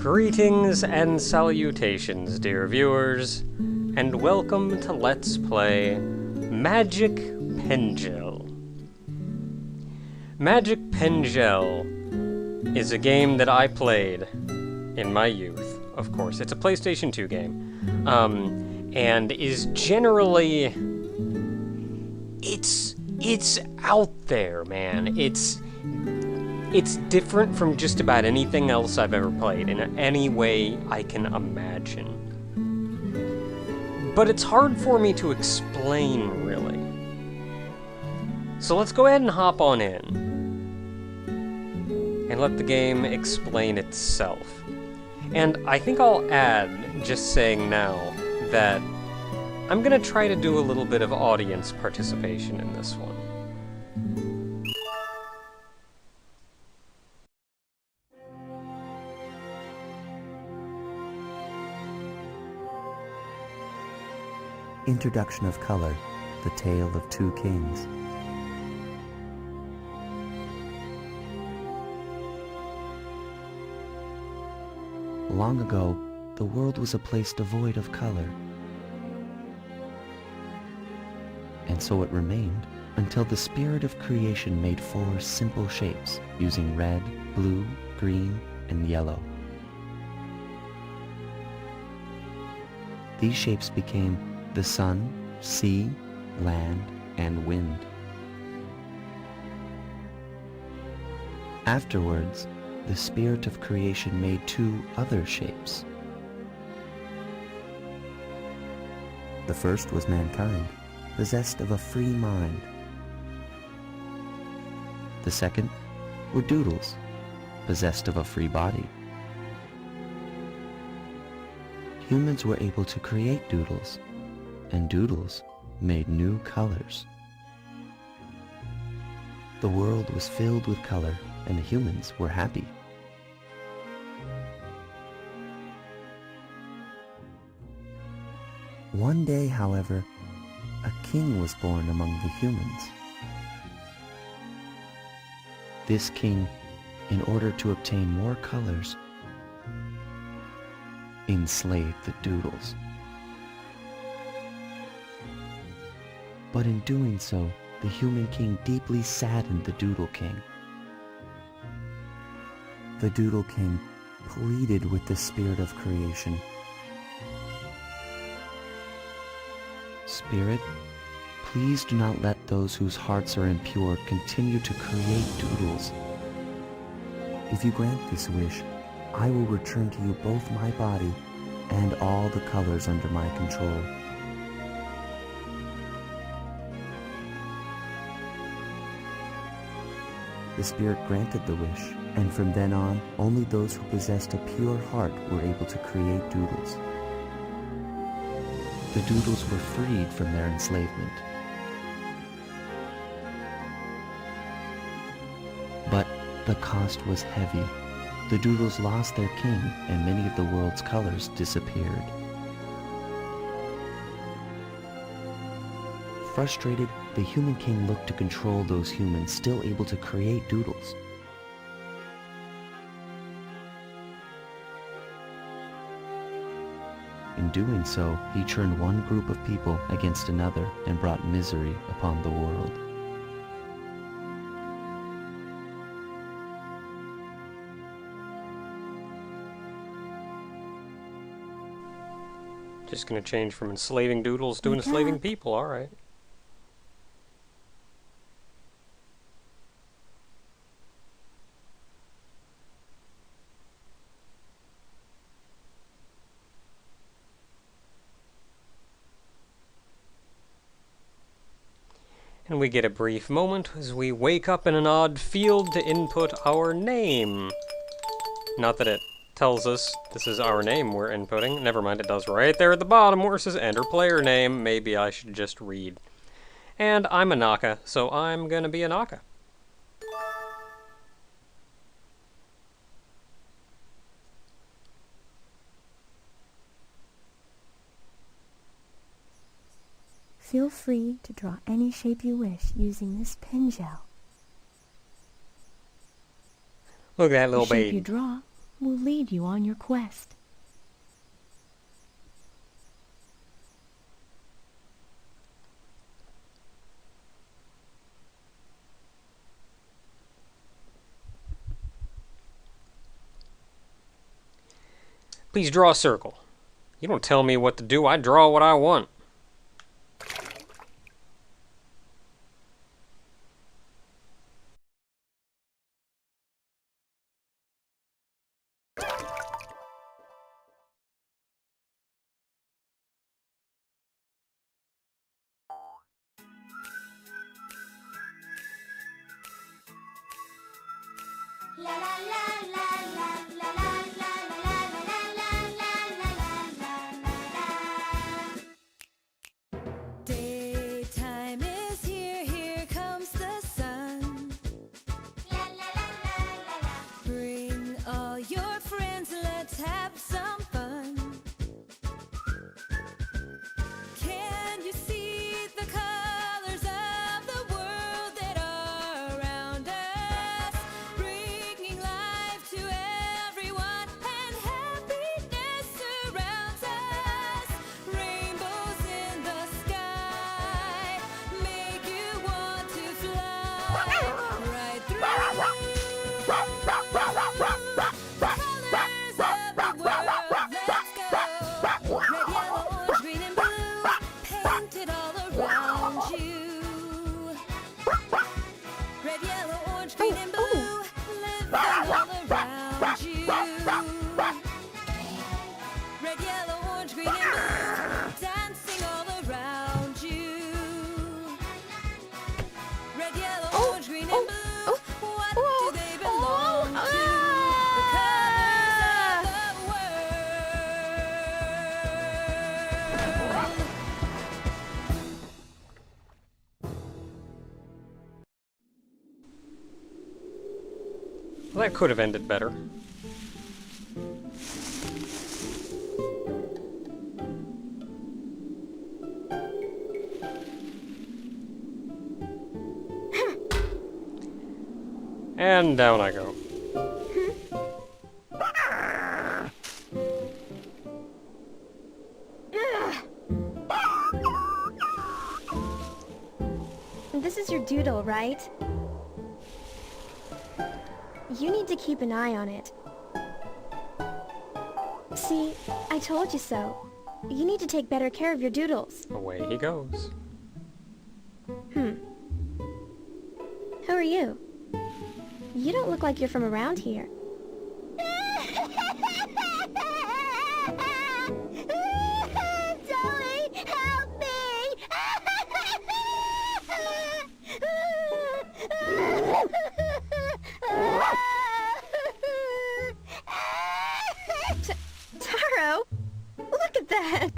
Greetings and salutations, dear viewers, and welcome to Let's Play Magic Pengel. Magic Pengel is a game that I played in my youth, of course. It's a PlayStation 2 game, and is generally... It's out there, man. It's different from just about anything else I've ever played, in any way I can imagine. But it's hard for me to explain, really. So let's go ahead and hop on in, and let the game explain itself. And I think I'll add, just saying now, that I'm gonna try to do a little bit of audience participation in this one. Introduction of Color, The Tale of Two Kings. Long ago, the world was a place devoid of color. And so it remained until the spirit of creation made four simple shapes using red, blue, green, and yellow. These shapes became the sun, sea, land, and wind. Afterwards, the spirit of creation made two other shapes. The first was mankind, possessed of a free mind. The second were doodles, possessed of a free body. Humans were able to create doodles, and doodles made new colors. The world was filled with color, and the humans were happy. One day, however, a king was born among the humans. This king, in order to obtain more colors, enslaved the doodles. But in doing so, the human king deeply saddened the Doodle King. The Doodle King pleaded with the spirit of creation. Spirit, please do not let those whose hearts are impure continue to create doodles. If you grant this wish, I will return to you both my body and all the colors under my control. The spirit granted the wish, and from then on, only those who possessed a pure heart were able to create doodles. The doodles were freed from their enslavement. But the cost was heavy. The doodles lost their king, and many of the world's colors disappeared. Frustrated, the human king looked to control those humans still able to create doodles. In doing so, he turned one group of people against another and brought misery upon the world. Just gonna change from enslaving doodles to enslaving people, alright. And we get a brief moment as we wake up in an odd field to input our name. Not that it tells us this is our name we're inputting. Never mind, it does right there at the bottom where it says enter player name. Maybe I should just read. And I'm a Naka, so I'm gonna be a Naka. Feel free to draw any shape you wish using this pen gel. Look at that little The shape baby. you draw will lead you on your quest. Please draw a circle. You don't tell me what to do, I draw what I want. Daytime is here, here comes the sun. Bring all your friends, let's have some fun. Can you see the colors of the world that are around us? Bringing life to everyone and happiness surrounds us. Rainbows in the sky make you want to fly right through. Colors of the world, let's go. Red, yellow, orange, green, and blue, painted all around you. Red, yellow, orange, green, and blue, living all around you. Red, yellow, orange, green, and blue, dancing all around you. Red, yellow, orange, green, and blue, what do they belong to? The colors of the world. Well, that could have ended better. And down I go. This is your doodle, right? You need to keep an eye on it. See, I told you so. You need to take better care of your doodles. Away he goes. Who are you? You don't look like you're from around here. Dolly, help me! Taro, look at that!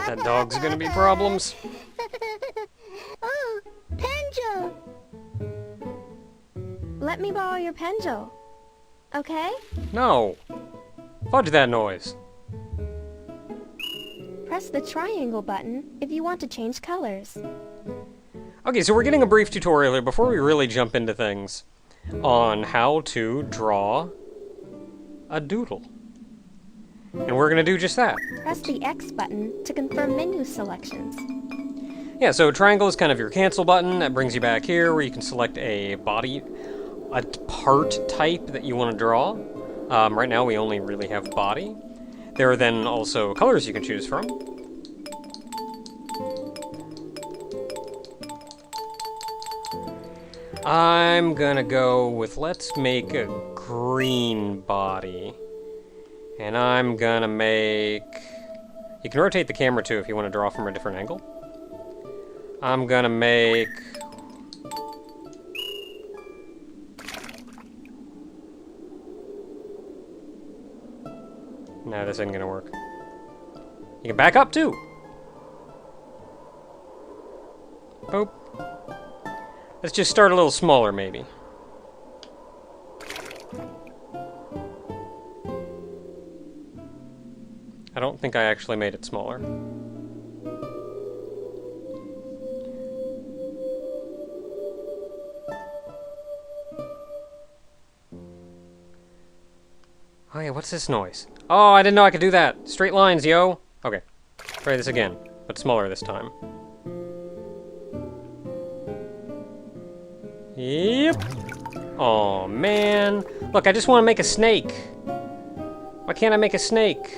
That dog's gonna be problems. Oh, Pengel! Let me borrow your Pengel, okay? No! Fudge that noise. Press the triangle button if you want to change colors. Okay, so we're getting a brief tutorial here before we really jump into things on how to draw a doodle. And we're gonna do just that. Press the X button to confirm menu selections. Yeah, so triangle is kind of your cancel button. That brings you back here where you can select a body, a part type that you want to draw. Right now we only really have body. There are then also colors you can choose from. I'm gonna go with, let's make a green body. And I'm gonna make... You can rotate the camera too if you want to draw from a different angle. I'm gonna make... No, this isn't gonna work. You can back up too! Boop. Let's just start a little smaller, maybe. I don't think I actually made it smaller. Oh yeah, what's this noise? Oh, I didn't know I could do that. Straight lines, yo. Okay, try this again, but smaller this time. Yep. Oh man. Look, I just want to make a snake. Why can't I make a snake?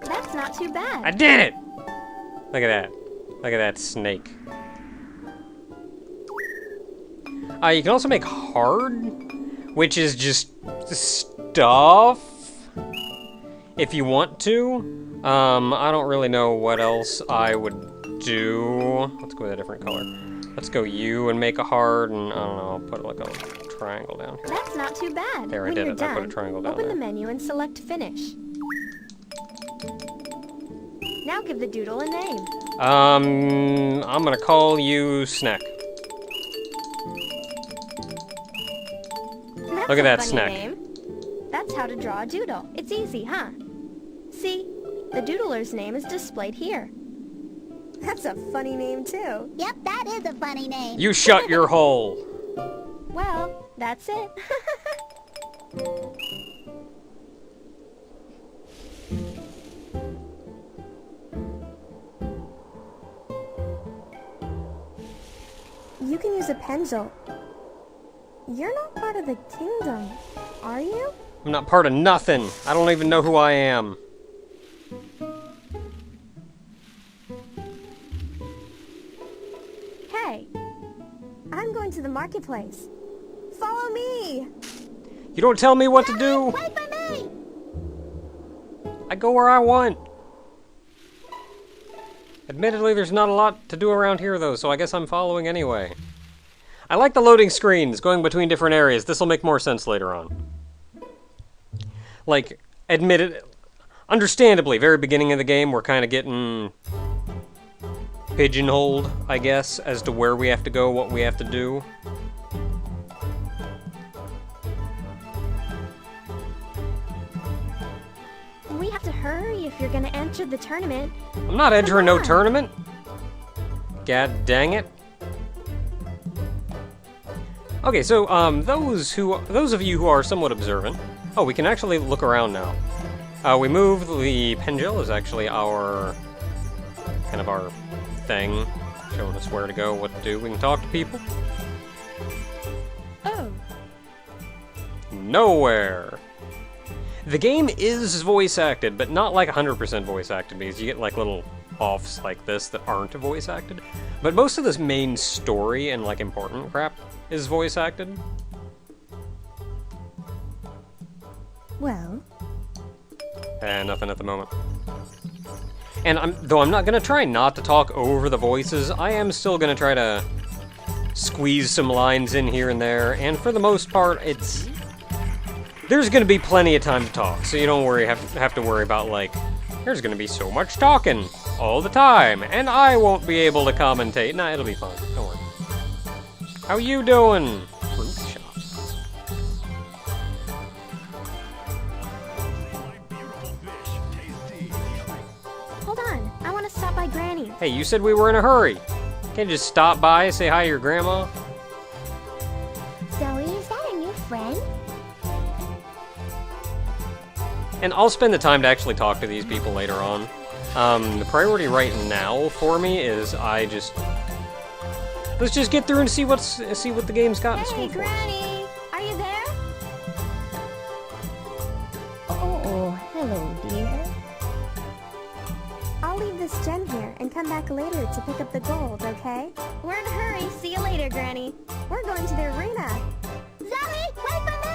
That's not too bad. I did it! Look at that. Look at that snake. You can also make hard, which is just stuff, if you want to. I don't really know what else I would do. Let's go with a different color. Let's go U and make a hard, and I don't know, I'll put like a triangle down here. That's not too bad. There, I When did you're it. I put a done, triangle down open there. the menu and select Finish. Now give the doodle a name. I'm gonna call you Snek. That's Look at a that funny Snek. name. That's how to draw a doodle. It's easy, huh? See, the doodler's name is displayed here. That's a funny name, too. Yep, that is a funny name. You shut your hole. Well, that's it. You can use a Pengel. You're not part of the kingdom, are you? I'm not part of nothing. I don't even know who I am. Hey, I'm going to the marketplace. Follow me! You don't tell me what to do. Wait for me! I go where I want. Admittedly, there's not a lot to do around here, though, so I guess I'm following anyway. I like the loading screens going between different areas. This will make more sense later on. Like, understandably, very beginning of the game, we're kind of getting pigeonholed, I guess, as to where we have to go, what we have to do. We have to hurry if you're gonna enter the tournament. I'm not entering no on. tournament. God dang it. Okay, so those of you who are somewhat observant. Oh, we can actually look around now. We moved the Pengel is actually our kind of our thing, showing us where to go, what to do. We can talk to people. Oh. Nowhere. The game is voice acted, but not like 100% voice acted, because you get like little offs like this that aren't voice acted. But most of this main story and like important crap is voice acted. Well, Nothing at the moment. And though I'm not gonna try not to talk over the voices, I am still gonna try to squeeze some lines in here and there, and for the most part, there's gonna be plenty of time to talk, so you don't have to worry about, like, there's gonna be so much talking all the time, and I won't be able to commentate. Nah, it'll be fine, don't worry. How you doing? Fruit shop. hold on. I want to stop by Granny. Hey, you said we were in a hurry. Can't you just stop by, say hi to your grandma? Zoe, is that a new friend? And I'll spend the time to actually talk to these people later on. The priority right now for me is let's just get through and see what the game's got in Hey, store for us. Granny! Are you there? Oh, hello, dear. I'll leave this gem here and come back later to pick up the gold, okay? We're in a hurry. See you later, Granny. We're going to the arena. Zoe, wait for me!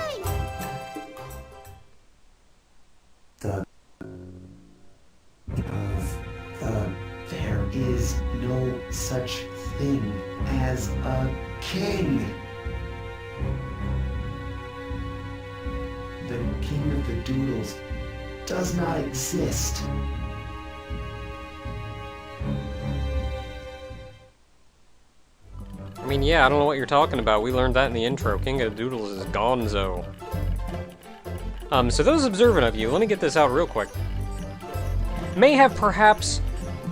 There is no such thing as a king. The king of the Doodles does not exist. I mean, yeah, I don't know what you're talking about. We learned that in the intro. King of the Doodles is gonzo. So those observant of you, let me get this out real quick, may have perhaps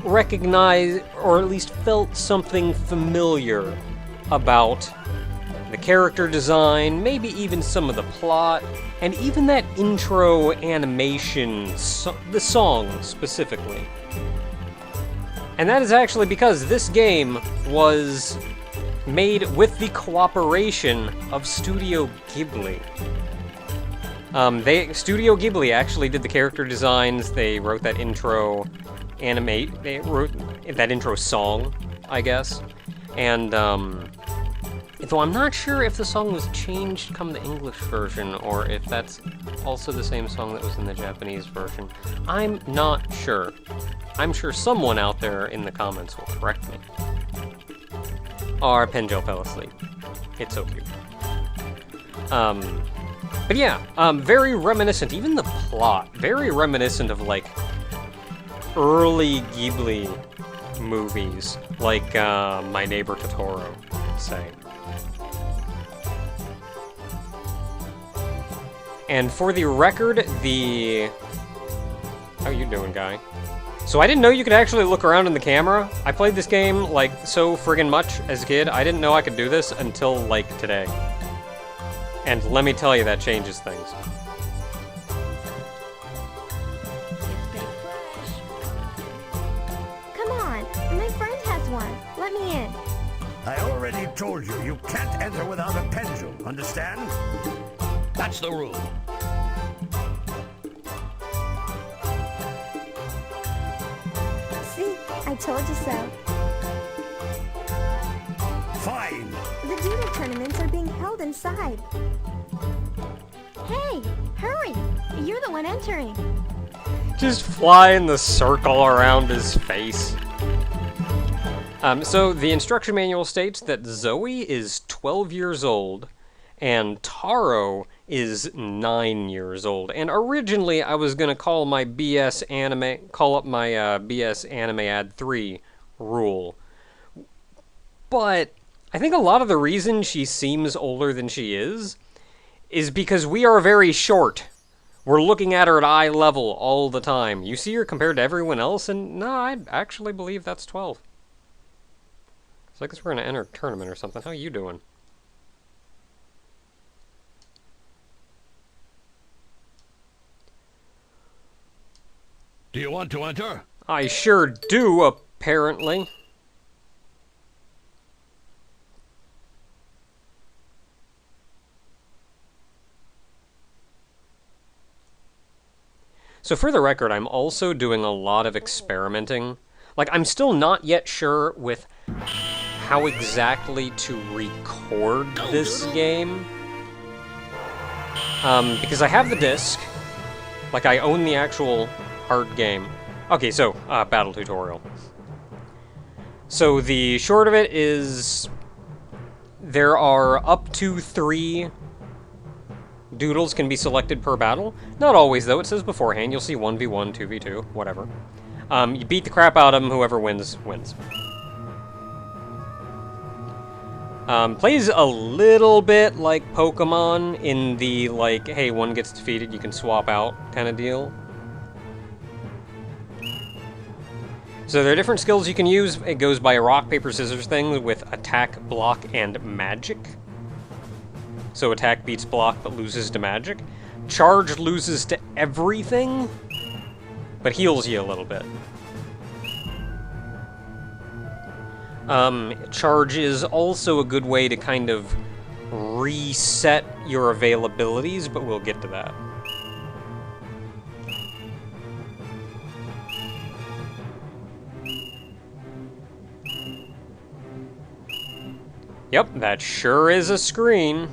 recognized or at least felt something familiar about the character design, maybe even some of the plot, and even that intro animation, the song specifically. And that is actually because this game was made with the cooperation of Studio Ghibli. Studio Ghibli actually did the character designs, they wrote that intro they wrote that intro song, I guess. And, though I'm not sure if the song was changed come the English version, or if that's also the same song that was in the Japanese version. I'm not sure. I'm sure someone out there in the comments will correct me. Our Pengel fell asleep. It's so cute. But yeah, very reminiscent, even the plot, very reminiscent of, like, early Ghibli movies, like, My Neighbor Totoro, say. And for the record, How you doing, guy? So I didn't know you could actually look around in the camera. I played this game, like, so friggin' much as a kid. I didn't know I could do this until, like, today. And let me tell you, that changes things. Come on, my friend has one. Let me in. I already told you, you can't enter without a pendule, understand? That's the rule. See, I told you so. Fine. The Doodle tournaments are being held inside. Hey, hurry! You're the one entering. Just fly in the circle around his face. So the instruction manual states that Zoe is 12 years old, and Taro is 9 years old. And originally I was gonna call up my BS Anime Ad 3 rule. But I think a lot of the reason she seems older than she is because we are very short. We're looking at her at eye level all the time. You see her compared to everyone else, and no, I actually believe that's 12. So I guess we're gonna enter a tournament or something. How you doing? Do you want to enter? I sure do, apparently. So for the record, I'm also doing a lot of experimenting. Like, I'm still not yet sure with how exactly to record this game. Because I have the disc. Like, I own the actual hard game. Okay, so, battle tutorial. So the short of it is there are up to 3 doodles can be selected per battle. Not always, though. It says beforehand. You'll see 1v1, 2v2, whatever. You beat the crap out of them. Whoever wins, wins. Plays a little bit like Pokemon in the, like, hey, one gets defeated, you can swap out kind of deal. So there are different skills you can use. It goes by a rock, paper, scissors thing with attack, block, and magic. So attack beats block, but loses to magic. Charge loses to everything, but heals you a little bit. Charge is also a good way to kind of reset your availabilities, but we'll get to that. Yep, that sure is a screen.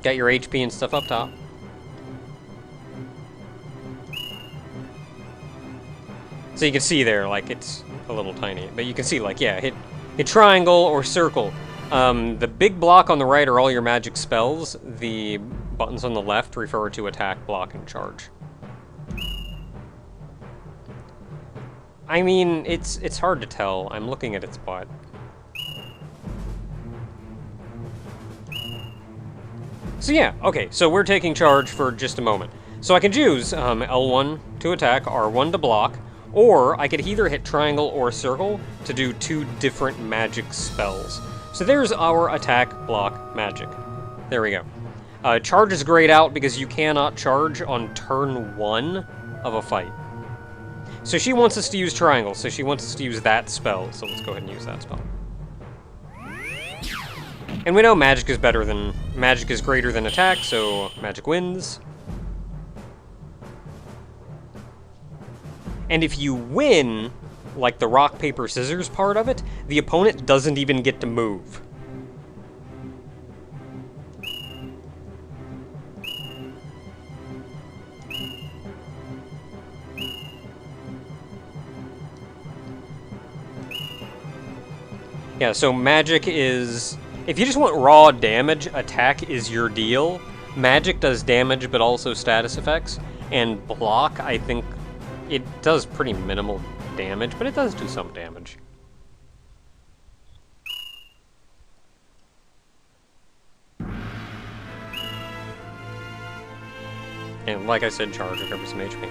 Got your HP and stuff up top. So you can see there, like, it's a little tiny. But you can see, like, yeah, hit triangle or circle. The big block on the right are all your magic spells. The buttons on the left refer to attack, block, and charge. I mean, it's hard to tell. I'm looking at its butt. So yeah, okay, so we're taking charge for just a moment. So I can choose L1 to attack, R1 to block, or I could either hit triangle or circle to do 2 different magic spells. So there's our attack, block, magic. There we go. Charge is grayed out because you cannot charge on turn 1 of a fight. So she wants us to use triangle, so she wants us to use that spell, so let's go ahead and use that spell. And we know magic is greater than attack, so magic wins. And if you win, like the rock, paper, scissors part of it, the opponent doesn't even get to move. Yeah, so magic is... If you just want raw damage, attack is your deal. Magic does damage, but also status effects. And block, I think, it does pretty minimal damage, but it does do some damage. And like I said, charge recovers some HP.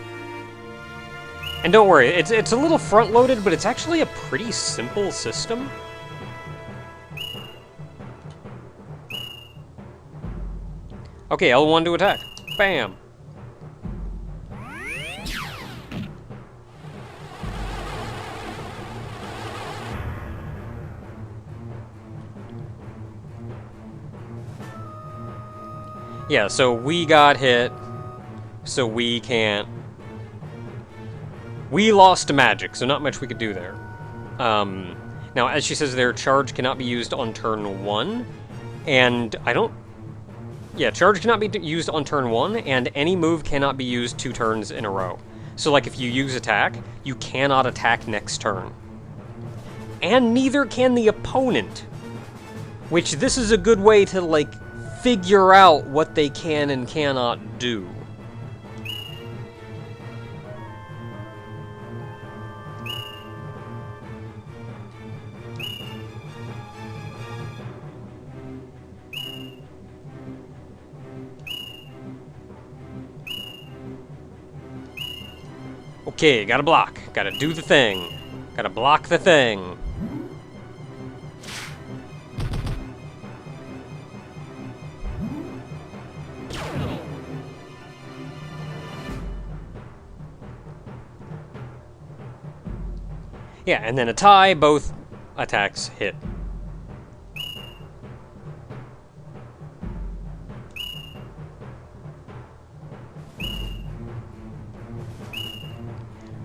And don't worry, it's a little front-loaded, but it's actually a pretty simple system. Okay, L1 to attack. Bam! Yeah, so we got hit, so we can't... We lost to magic, so not much we could do there. Now, as she says there, charge cannot be used on turn 1, and I don't... Yeah, charge cannot be used on turn 1, and any move cannot be used 2 turns in a row. So, like, if you use attack, you cannot attack next turn. And neither can the opponent. Which, this is a good way to, like, figure out what they can and cannot do. Okay, gotta block. Gotta do the thing. Gotta block the thing. Yeah, and then a tie, both attacks hit.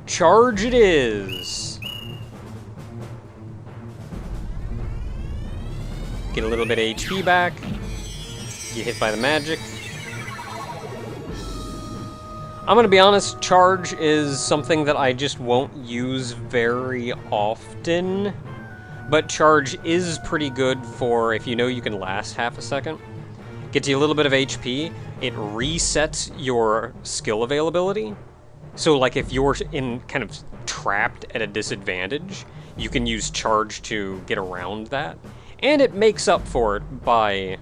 Charge it is! Get a little bit of HP back. Get hit by the magic. I'm gonna be honest, charge is something that I just won't use very often. But charge is pretty good for if you know you can last half a second. Gets you a little bit of HP. It resets your skill availability. So, like, if you're in kind of trapped at a disadvantage, you can use charge to get around that. And it makes up for it by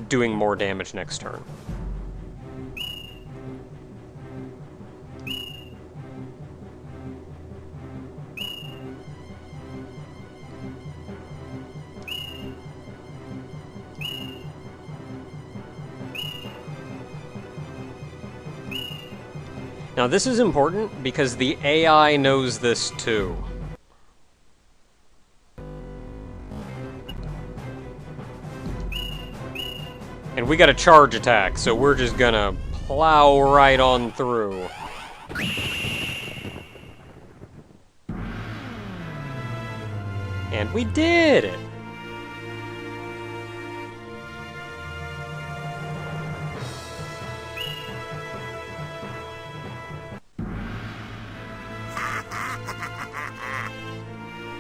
doing more damage next turn. Now this is important because the AI knows this too. And we got a charge attack, so we're just gonna plow right on through. And we did it!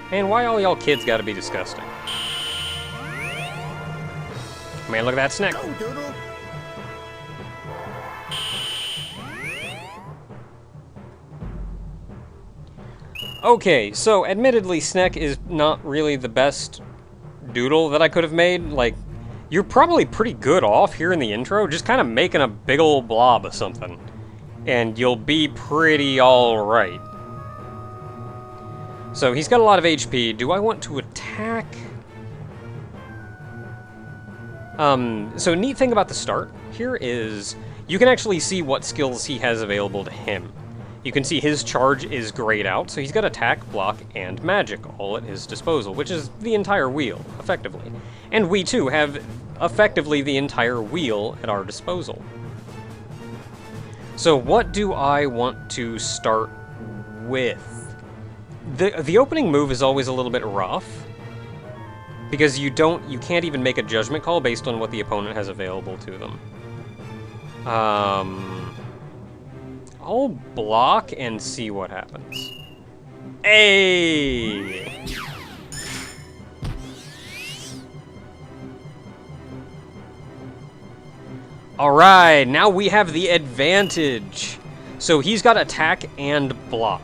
Man, why all y'all kids gotta be disgusting? Man, look at that Snek. Go, Doodle. Okay, so admittedly, Snek is not really the best Doodle that I could have made. Like, you're probably pretty good off here in the intro, just kind of making a big old blob of something. And you'll be pretty alright. So he's got a lot of HP. Do I want to attack? So neat thing about the start here is you can actually see what skills he has available to him. You can see his charge is grayed out, so he's got attack, block, and magic all at his disposal, which is the entire wheel, effectively. And we, too, have effectively the entire wheel at our disposal. So what do I want to start with? The opening move is always a little bit rough, because you can't even make a judgment call based on what the opponent has available to them. I'll block and see what happens. Hey! Alright, now we have the advantage. So he's got attack and block.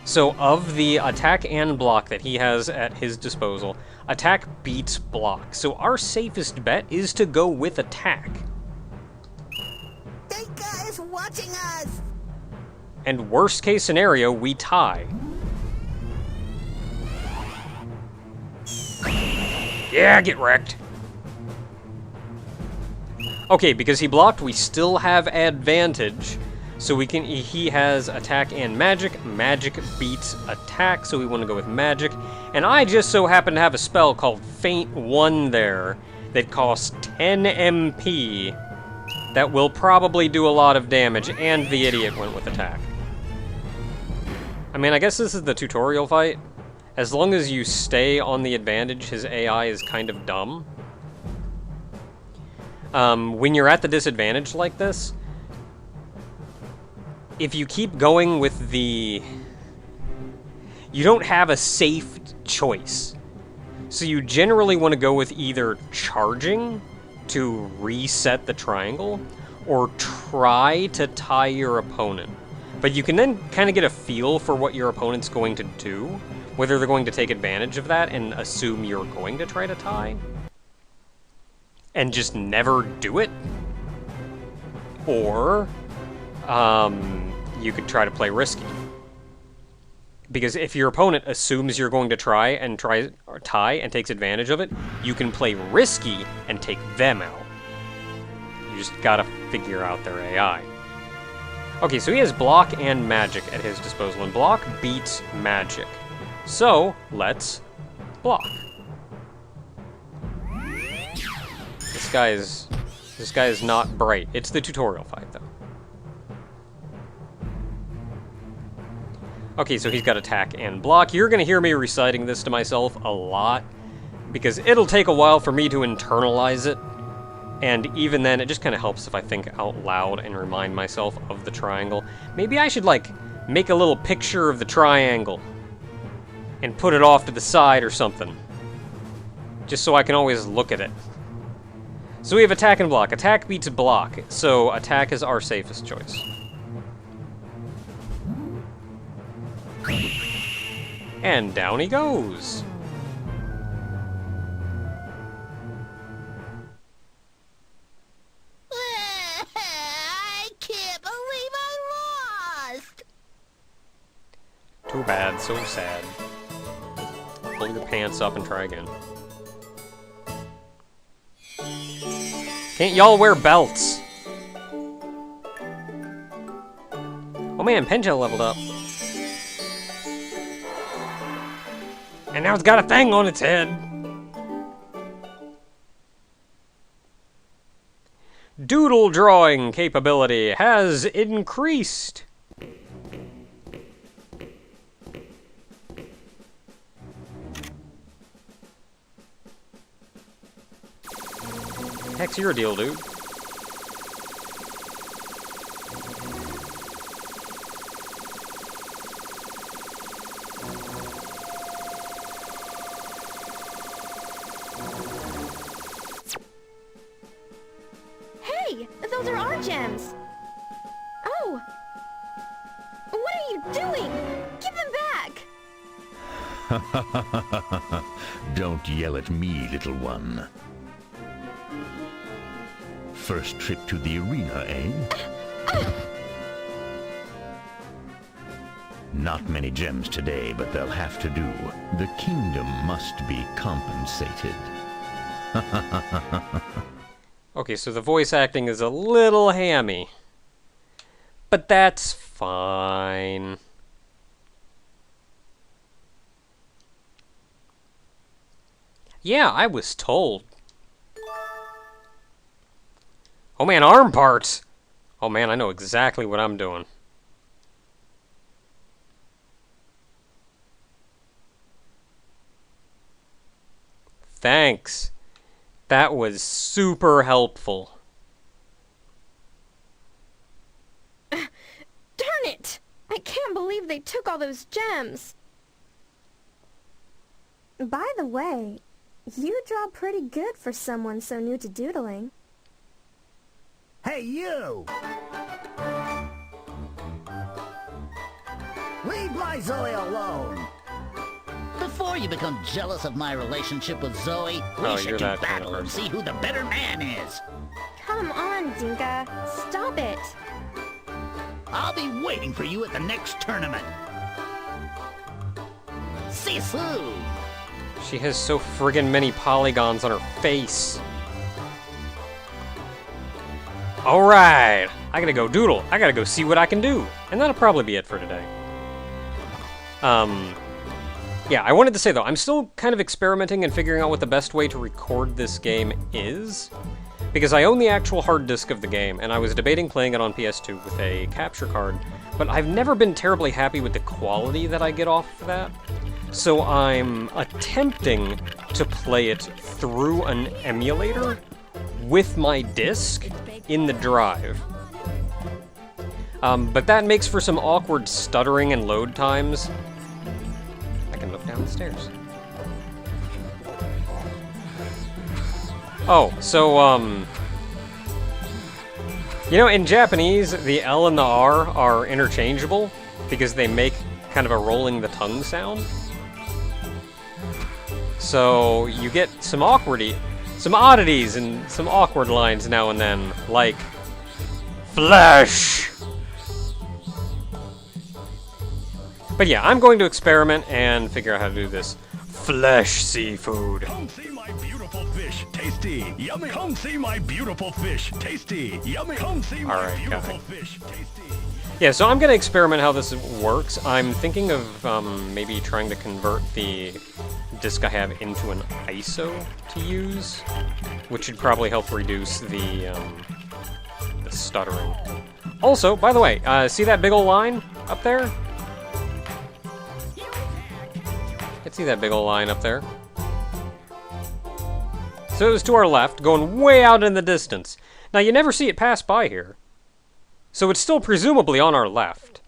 So of the attack and block that he has at his disposal, attack beats block. So our safest bet is to go with attack. Deka is watching us! And worst case scenario, we tie. Yeah, get wrecked. Okay, because he blocked, we still have advantage. So he has attack and magic. Magic beats attack, so we want to go with magic. And I just so happen to have a spell called Faint 1 there that costs 10 MP that will probably do a lot of damage, and the idiot went with attack. I mean, I guess this is the tutorial fight. As long as you stay on the advantage, his AI is kind of dumb. When you're at the disadvantage like this, if you keep going with the... You don't have a safe choice. So you generally want to go with either charging to reset the triangle, or try to tie your opponent. But you can then kind of get a feel for what your opponent's going to do, whether they're going to take advantage of that and assume you're going to try to tie, and just never do it. Or, you could try to play risky. Because if your opponent assumes you're going to try or tie and takes advantage of it, you can play risky and take them out. You just gotta figure out their AI. Okay, so he has block and magic at his disposal, and block beats magic. So, let's block. This guy is not bright. It's the tutorial fight, though. Okay, so he's got attack and block. You're gonna hear me reciting this to myself a lot, because it'll take a while for me to internalize it, and even then, it just kind of helps if I think out loud and remind myself of the triangle. Maybe I should, like, make a little picture of the triangle and put it off to the side or something, just so I can always look at it. So we have attack and block. Attack beats block, so attack is our safest choice. And down he goes. I can't believe I lost! Too bad, so sad. Pull your pants up and try again. Can't y'all wear belts? Oh man, Pengel leveled up. And now it's got a thing on its head. Doodle drawing capability has increased. Heck's your deal, dude? Hey, those are our gems. Oh. What are you doing? Give them back. Don't yell at me, little one. First trip to the arena, eh? Not many gems today, but they'll have to do. The kingdom must be compensated. Okay, so the voice acting is a little hammy. But that's fine. Yeah, I was told. Oh man, arm parts! Oh man, I know exactly what I'm doing. Thanks. That was super helpful. Darn it! I can't believe they took all those gems. By the way, you draw pretty good for someone so new to doodling. Hey, you! Leave my Zoe alone! Before you become jealous of my relationship with Zoe, Oh, we should you're do that kind of battle and person. see who the better man is. Come on, Dinka. Stop it. I'll be waiting for you at the next tournament. See you soon. She has so friggin' many polygons on her face. Alright! I gotta go doodle. I gotta go see what I can do. And that'll probably be it for today. Yeah, I wanted to say though, I'm still kind of experimenting and figuring out what the best way to record this game is. Because I own the actual hard disk of the game, and I was debating playing it on PS2 with a capture card, but I've never been terribly happy with the quality that I get off of that. So I'm attempting to play it through an emulator with my disc in the drive. But that makes for some awkward stuttering and load times. I can look down the stairs. Oh, so, you know, in Japanese, the L and the R are interchangeable because they make kind of a rolling the tongue sound. So you get some oddities and some awkward lines now and then, like flesh. But yeah, I'm going to experiment and figure out how to do this flesh seafood. Come see my beautiful fish, tasty, yummy. Come see my beautiful fish, tasty, yummy. Come see my Alright, beautiful got it. fish, tasty. Yeah, so I'm going to experiment how this works. I'm thinking of maybe trying to convert the disc I have into an ISO to use, which should probably help reduce the stuttering. Also, by the way, see that big ol' line up there? See that big ol' line up there? So it was to our left, going way out in the distance. Now, you never see it pass by here. So it's still presumably on our left.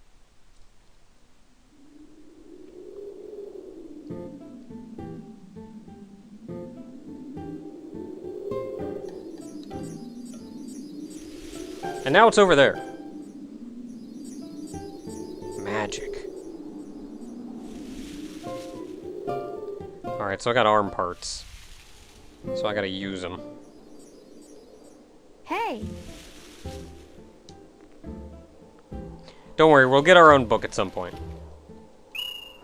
And now it's over there. Magic. Alright, so I got arm parts. So I gotta use them. Hey, Don't worry, we'll get our own book at some point.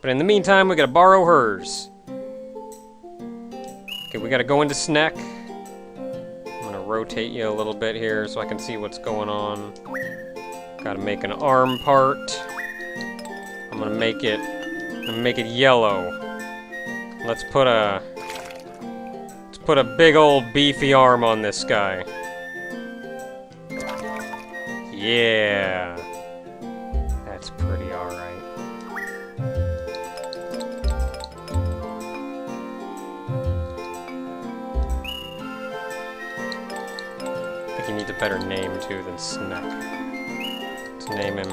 But in the meantime, we gotta borrow hers. Okay, we gotta go into Snek. I'm gonna rotate you a little bit here so I can see what's going on. Gotta make an arm part. I'm gonna make it yellow. Let's put a big old beefy arm on this guy. Yeah. That's pretty alright. I think he needs a better name too than Snek. Let's name him.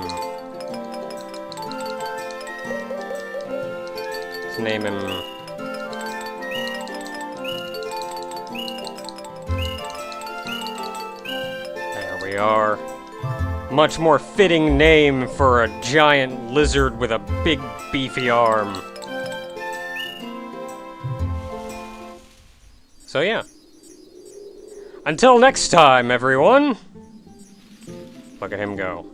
Let's name him. There we are. Much more fitting name for a giant lizard with a big beefy arm. So yeah. Until next time, everyone. Look at him go.